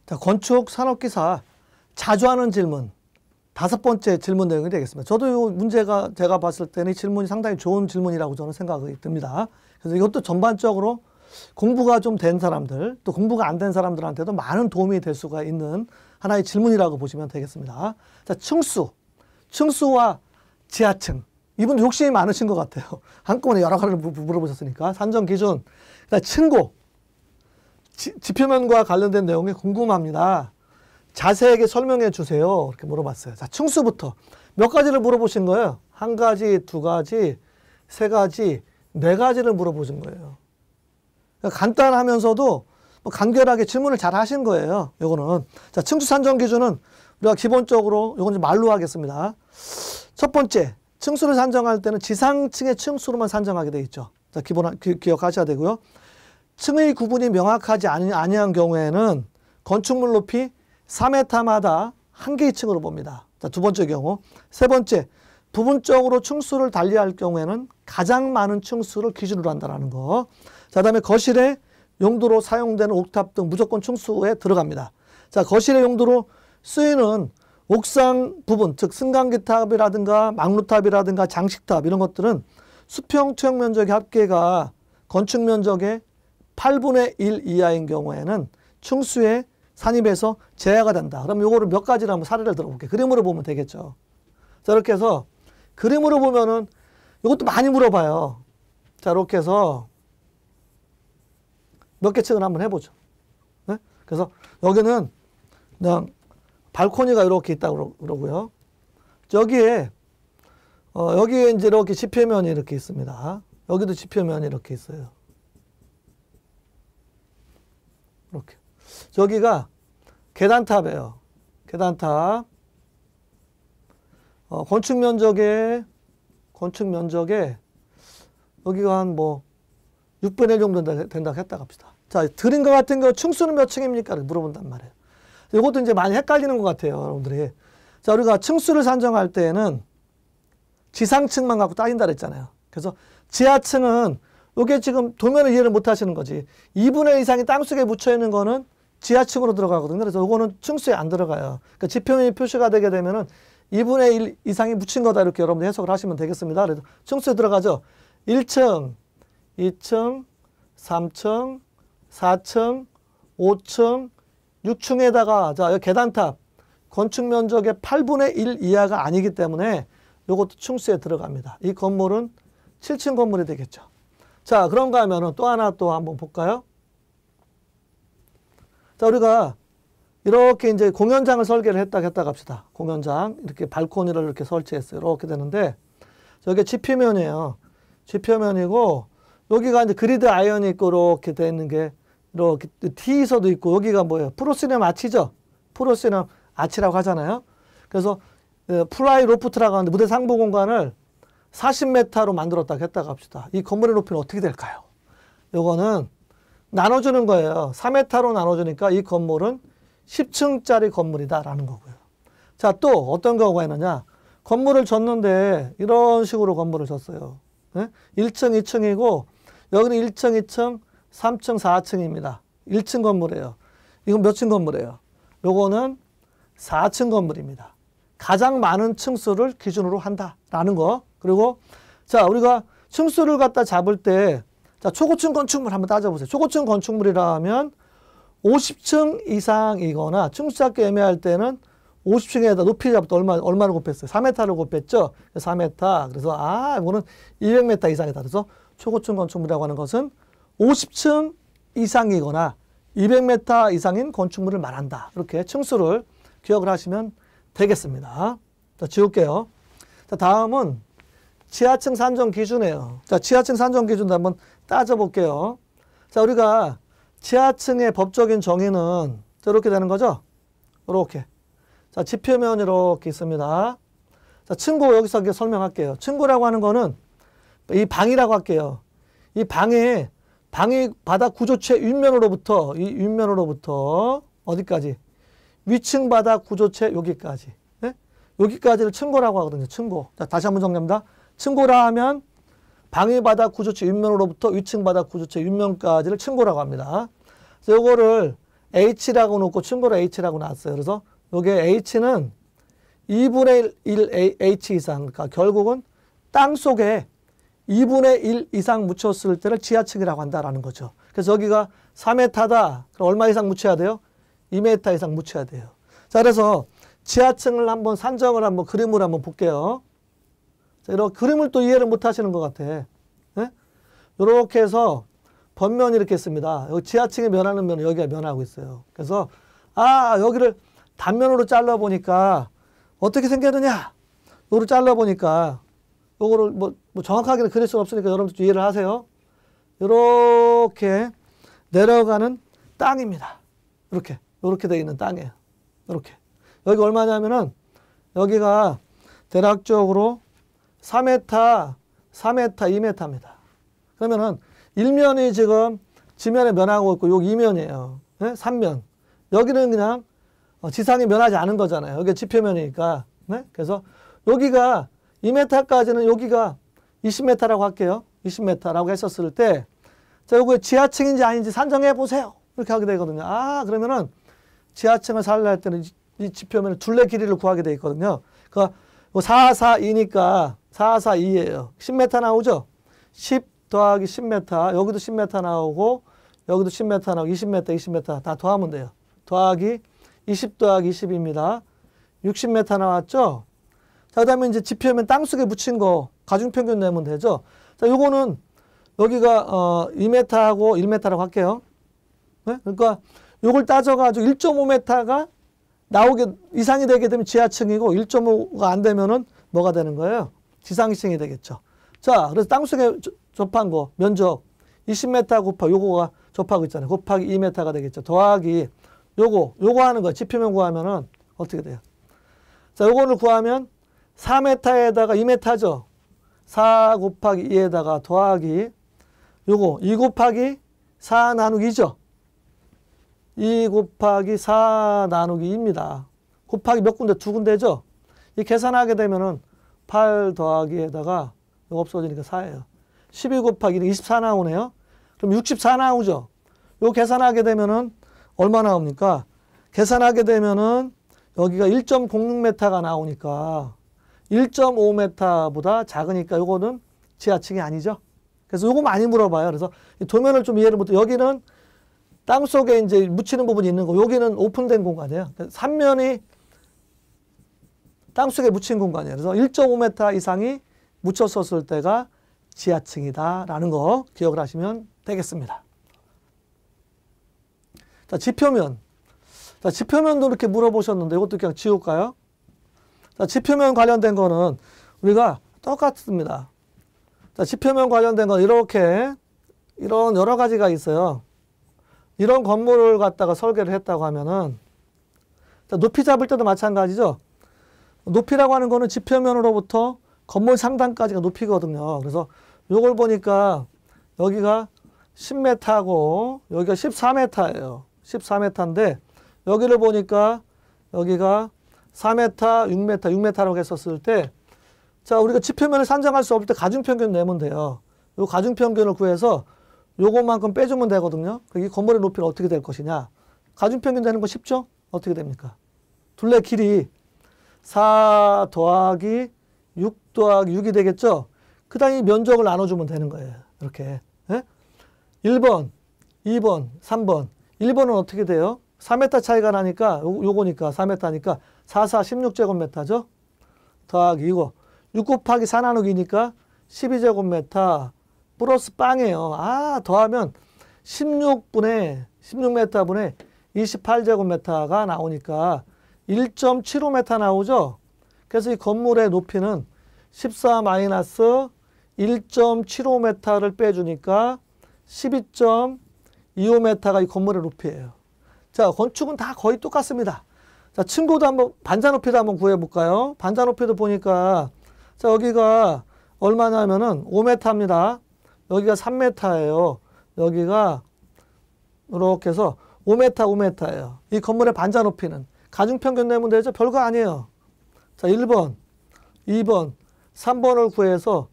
자, 건축 산업기사 자주 하는 질문 5번째 질문 내용이 되겠습니다. 저도 이 문제가 제가 봤을 때는 이 질문이 상당히 좋은 질문이라고 저는 생각이 듭니다. 그래서 이것도 전반적으로 공부가 좀 된 사람들, 또 공부가 안 된 사람들한테도 많은 도움이 될 수가 있는 하나의 질문이라고 보시면 되겠습니다. 자, 층수와 지하층. 이분 욕심이 많으신 것 같아요. 한꺼번에 여러 가지를 물어보셨으니까. 산정 기준, 층고, 지표면과 관련된 내용이 궁금합니다. 자세하게 설명해 주세요. 이렇게 물어봤어요. 자, 층수부터 몇 가지를 물어보신 거예요? 1가지, 2가지, 3가지, 4가지를 물어보신 거예요. 그러니까 간단하면서도 간결하게 질문을 잘 하신 거예요. 요거는. 자, 층수 산정 기준은 우리가 기본적으로 요건 말로 하겠습니다. 첫 번째, 층수를 산정할 때는 지상층의 층수로만 산정하게 돼 있죠. 자, 기억하셔야 되고요. 층의 구분이 명확하지 아니한 경우에는 건축물 높이 4m마다 1개의 층으로 봅니다. 자, 두 번째 경우. 세 번째, 부분적으로 층수를 달리할 경우에는 가장 많은 층수를 기준으로 한다는 거. 자, 그다음에 거실의 용도로 사용되는 옥탑 등 무조건 층수에 들어갑니다. 자, 거실의 용도로 쓰이는 옥상 부분, 즉 승강기탑이라든가 막루탑이라든가 장식탑 이런 것들은 수평 투영 면적의 합계가 건축 면적의 8분의 1 이하인 경우에는 층수에 산입해서 제외가 된다. 그럼 요거를 몇 가지를 한번 사례를 들어볼게요. 그림으로 보면 되겠죠. 자, 이렇게 해서 그림으로 보면은 이것도 많이 물어봐요. 자, 이렇게 해서 몇 개 층을 한번 해보죠. 네? 그래서 여기는 그냥 발코니가 이렇게 있다고 그러고요. 여기에 이제 이렇게 지표면이 이렇게 있습니다. 여기도 지표면이 이렇게 있어요. 이렇게. 여기가 계단탑이에요. 계단탑. 건축 면적에 여기가 한 6분의 1 정도 된다고 했다고 합시다. 자, 드린 것 같은 경우 층수는 몇 층입니까? 물어본단 말이에요. 이것도 이제 많이 헷갈리는 것 같아요, 여러분들이. 자, 우리가 층수를 산정할 때는 지상층만 갖고 따진다 그랬잖아요. 그래서 지하층은 이게 지금 도면을 이해를 못 하시는 거지. 2분의 1 이상이 땅속에 묻혀 있는 거는 지하층으로 들어가거든요. 그래서 이거는 층수에 안 들어가요. 그러니까 지표면이 표시가 되게 되면은 2분의 1 이상이 묻힌 거다 이렇게 여러분들 해석을 하시면 되겠습니다. 그래서 층수에 들어가죠. 1층, 2층, 3층, 4층, 5층, 6층에다가 자, 계단탑 건축 면적의 8분의 1 이하가 아니기 때문에 이것도 층수에 들어갑니다. 이 건물은 7층 건물이 되겠죠. 자, 그런가 하면은 또 하나 또 한번 볼까요? 자, 우리가 이렇게 이제 공연장을 설계를 했다고 합시다. 공연장 이렇게 발코니를 이렇게 설치했어요. 이렇게 되는데 저게 지표면이에요. 지표면이고 여기가 이제 그리드 아이언이 있고 이렇게 되어 있는 게 이렇게 T서도 있고 여기가 뭐예요? 프로시넘 아치죠. 프로시넘 아치라고 하잖아요. 그래서 플라이 로프트라고 하는데 무대 상부 공간을 40m로 만들었다고 했다고 합시다. 이 건물의 높이는 어떻게 될까요? 요거는 나눠주는 거예요. 4m로 나눠주니까 이 건물은 10층짜리 건물이다라는 거고요. 자, 또 어떤 경우가 있느냐. 건물을 졌는데 이런 식으로 건물을 졌어요. 네? 1층, 2층이고 여기는 1층, 2층, 3층, 4층입니다. 1층 건물이에요. 이건 몇 층 건물이에요? 요거는 4층 건물입니다. 가장 많은 층수를 기준으로 한다라는 거. 그리고 자, 우리가 층수를 갖다 잡을 때 자, 초고층 건축물 한번 따져보세요. 초고층 건축물이라 하면 50층 이상이거나 층수 잡기 애매할 때는 50층에다 높이 잡을 얼마를 곱했어요? 4m를 곱했죠? 4m. 그래서 이거는 200m 이상이다. 그래서 초고층 건축물이라고 하는 것은 50층 이상이거나 200m 이상인 건축물을 말한다. 이렇게 층수를 기억을 하시면 되겠습니다. 자, 지울게요. 자, 다음은 지하층 산정 기준이에요. 자, 지하층 산정 기준도 한번 따져볼게요. 자, 우리가 지하층의 법적인 정의는 이렇게 되는 거죠? 이렇게. 자, 지표면 이렇게 있습니다. 자, 층고 여기서 이렇게 설명할게요. 층고라고 하는 거는 이 방이라고 할게요. 이 방이 바닥 구조체 윗면으로부터 이 윗면으로부터 어디까지? 위층 바닥 구조체 여기까지. 네? 여기까지를 층고라고 하거든요. 층고. 자, 다시 한번 정리합니다. 층고라 하면 방위 바닥 구조체 윗면으로부터 위층 바닥 구조체 윗면까지를 층고라고 합니다. 그래서 요거를 H라고 놓고 층고를 H라고 놨어요. 그래서 요게 H는 2분의 1 H 이상, 그러니까 결국은 땅 속에 2분의 1 이상 묻혔을 때를 지하층이라고 한다라는 거죠. 그래서 여기가 4m다. 그럼 얼마 이상 묻혀야 돼요? 2m 이상 묻혀야 돼요. 자, 그래서 지하층을 한번 산정을 한번 그림으로 한번 볼게요. 자, 이런 그림을 또 이해를 못 하시는 것 같아. 네? 이렇게 해서 번면이 이렇게 있습니다. 여기 지하층에 면하는 면은 여기가 면하고 있어요. 그래서 여기를 단면으로 잘라보니까 어떻게 생겼느냐? 요거를 잘라보니까 요거를 뭐 정확하게는 그릴 수는 없으니까 여러분들 이해를 하세요. 이렇게 내려가는 땅입니다. 이렇게 되어 있는 땅이에요. 이렇게. 여기 얼마냐면은 여기가 대략적으로 4m, 2m입니다. 그러면은 1면이 지금 지면에 면하고 있고 여기 2면이에요. 네? 3면. 여기는 그냥 지상에 면하지 않은 거잖아요. 여기 지표면이니까. 네? 그래서 여기가 2m까지는 여기가 20m라고 할게요. 20m라고 했었을 때, 자, 요거 지하층인지 아닌지 산정해 보세요. 이렇게 하게 되거든요. 그러면은 지하층을 살려할 때는 이 지표면의 둘레 길이를 구하게 돼 있거든요. 그러니까 4, 4, 2니까 4, 4, 2예요. 10m 나오죠? 10 더하기 10m. 여기도 10m 나오고, 여기도 10m 나오고, 20m, 20m 다 더하면 돼요. 더하기 20 더하기 20입니다. 60m 나왔죠? 자, 그 다음에 이제 지표면 땅속에 묻힌 거 가중평균 내면 되죠? 자, 요거는 여기가 2m하고 1m라고 할게요. 네? 그러니까 요걸 따져가지고 1.5m가 나오게 이상이 되게 되면 지하층이고 1.5가 안 되면은 뭐가 되는 거예요? 지상층이 되겠죠. 자, 그래서 땅속에 접한 거 면적 20m 곱하기 요거가 접하고 있잖아요. 곱하기 2m가 되겠죠. 더하기 요거 하는 거 지표면 구하면은 어떻게 돼요? 자, 요거를 구하면 4m에다가 2m죠. 4 곱하기 2에다가 더하기 요거 2 곱하기 4 나누기 2죠. 2 곱하기 4 나누기 2입니다. 곱하기 몇 군데? 두 군데죠. 이 계산하게 되면은 8 더하기에다가 이거 없어지니까 4예요. 12 곱하기 24 나오네요. 그럼 64 나오죠. 요 계산하게 되면은 얼마 나옵니까? 계산하게 되면은 여기가 1.06m가 나오니까 1.5m보다 작으니까 요거는 지하층이 아니죠. 그래서 요거 많이 물어봐요. 그래서 도면을 좀 이해를 못해. 여기는 땅 속에 이제 묻히는 부분이 있는 거. 여기는 오픈된 공간이에요. 3면이 땅 속에 묻힌 공간이에요. 그래서 1.5m 이상이 묻혔었을 때가 지하층이다라는 거 기억을 하시면 되겠습니다. 자, 지표면. 자, 지표면도 이렇게 물어보셨는데 이것도 그냥 지울까요? 자, 지표면 관련된 거는 우리가 똑같습니다. 자, 지표면 관련된 건 이렇게 이런 여러 가지가 있어요. 이런 건물을 갖다가 설계를 했다고 하면은 자, 높이 잡을 때도 마찬가지죠. 높이라고 하는 거는 지표면으로부터 건물 상단까지가 높이거든요. 그래서 요걸 보니까 여기가 10m고 여기가 14m예요. 14m인데 여기를 보니까 여기가 4m, 6m라고 했었을 때 자, 우리가 지표면을 산정할 수 없을 때 가중평균 내면 돼요. 요 가중평균을 구해서 요것만큼 빼주면 되거든요. 이 건물의 높이는 어떻게 될 것이냐. 가중평균 되는 거 쉽죠? 어떻게 됩니까? 둘레 길이 4 더하기 6 더하기 6이 되겠죠? 그 다음에 면적을 나눠주면 되는 거예요. 이렇게. 예? 1번, 2번, 3번. 1번은 어떻게 돼요? 4m 차이가 나니까 요거니까 4m니까 4, 4, 16제곱미터죠? 더하기 이거 6 곱하기 4 나누기니까 12제곱미터 플러스 빵이에요. 더하면 16m분의 28제곱미터가 나오니까 1.75m 나오죠? 그래서 이 건물의 높이는 14-1.75m를 빼주니까 12.25m가 이 건물의 높이예요. 자, 건축은 다 거의 똑같습니다. 자, 층고도 한번, 반자 높이도 한번 구해볼까요? 반자 높이도 보니까, 자, 여기가 얼마냐면은 5m입니다. 여기가 3m예요. 여기가 이렇게 해서 5m예요. 이 건물의 반자 높이는. 가중평균 내면 되죠? 별거 아니에요. 자, 1번, 2번, 3번을 구해서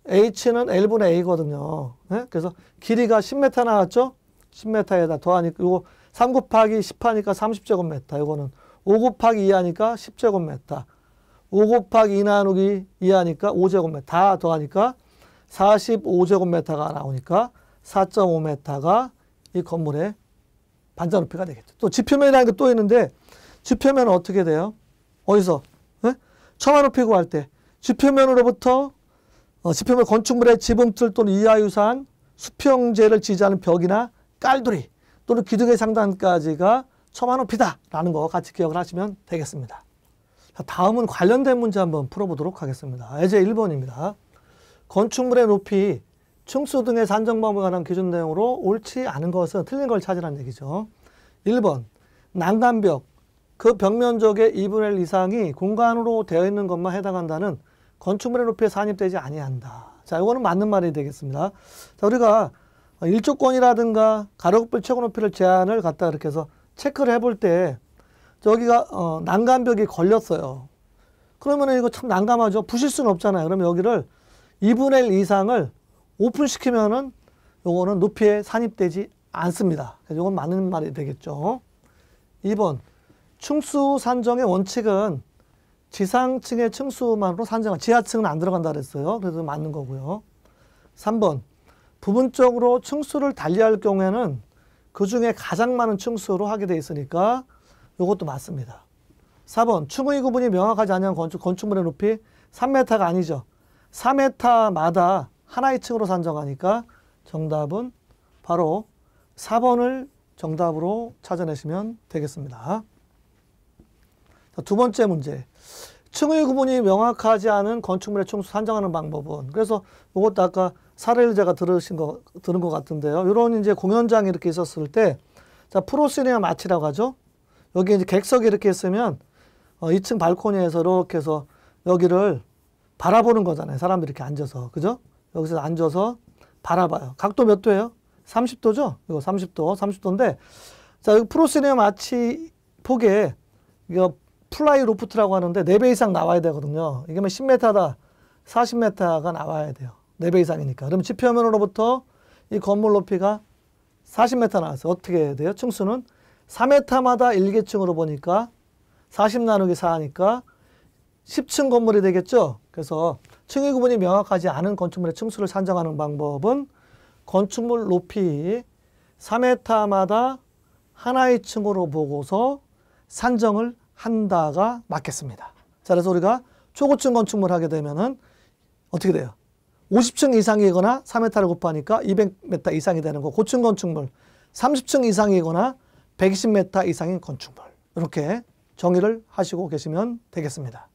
h는 L분의 A거든요. 네? 그래서 길이가 10m 나왔죠? 10m에다 더하니까 요거 3 곱하기 10 하니까 30제곱미터. 요거는 5 곱하기 2 하니까 10제곱미터. 5 곱하기 2 나누기 2 하니까 5제곱미터. 다 더하니까 45제곱미터가 나오니까 4.5m가 이 건물의 반자 높이가 되겠죠. 또 지표면이라는 게 또 있는데 지표면은 어떻게 돼요? 어디서? 네? 처마 높이 구할 때 지표면으로부터 지표면 건축물의 지붕틀 또는 이하 유사한 수평재를 지지하는 벽이나 깔돌이 또는 기둥의 상단까지가 처마 높이다라는 거 같이 기억을 하시면 되겠습니다. 자, 다음은 관련된 문제 한번 풀어보도록 하겠습니다. 예제 1번입니다. 건축물의 높이, 층수 등의 산정 방법에 관한 기준 내용으로 옳지 않은 것은 틀린 걸 찾으라는 얘기죠. 1번, 난간벽, 그 벽면적의 2분의 1 이상이 공간으로 되어 있는 것만 해당한다는 건축물의 높이에 산입되지 아니한다. 자, 이거는 맞는 말이 되겠습니다. 자, 우리가 일조권이라든가 가로급별 최고 높이를 제한을 갖다 이렇게 해서 체크를 해볼 때 저기가 난간벽이 걸렸어요. 그러면 이거 참 난감하죠. 부실 수는 없잖아요. 그러면 여기를 2분의 1 이상을 오픈시키면은 요거는 높이에 산입되지 않습니다. 그래서 이건 맞는 말이 되겠죠. 2번, 층수 산정의 원칙은 지상층의 층수만으로 산정한, 지하층은 안 들어간다 그랬어요. 그래서 맞는 거고요. 3번, 부분적으로 층수를 달리할 경우에는 그 중에 가장 많은 층수로 하게 돼 있으니까 이것도 맞습니다. 4번, 층의 구분이 명확하지 않은 건축물의 높이 3m가 아니죠. 4m마다 하나의 층으로 산정하니까 정답은 바로 4번을 정답으로 찾아내시면 되겠습니다. 자, 두 번째 문제. 층의 구분이 명확하지 않은 건축물의 층수 산정하는 방법은, 그래서 이것도 아까 사례를 제가 들은 것 같은데요. 이런 이제 공연장이 이렇게 있었을 때, 자, 프로시니아 마치라고 하죠. 여기 이제 객석이 이렇게 있으면 2층 발코니에서 이렇게 해서 여기를 바라보는 거잖아요. 사람들이 이렇게 앉아서. 그죠? 여기서 앉아서 바라봐요. 각도 몇 도예요? 30도죠? 이거 30도인데, 자, 여기 프로시니아 마치 폭에, 이거 플라이 로프트라고 하는데 4배 이상 나와야 되거든요. 이게 10m다, 40m가 나와야 돼요. 4배 이상이니까. 그럼 지표면으로부터 이 건물 높이가 40m 나왔어요. 어떻게 해야 돼요? 층수는 4m마다 1계층으로 보니까 40 나누기 4니까 10층 건물이 되겠죠. 그래서 층의 구분이 명확하지 않은 건축물의 층수를 산정하는 방법은 건축물 높이 4m마다 하나의 층으로 보고서 산정을 한다가 맞겠습니다. 자, 그래서 우리가 초고층 건축물 하게 되면은 어떻게 돼요? 50층 이상이거나 4m를 곱하니까 200m 이상이 되는 거. 고층 건축물 30층 이상이거나 120m 이상인 건축물. 이렇게 정의를 하시고 계시면 되겠습니다.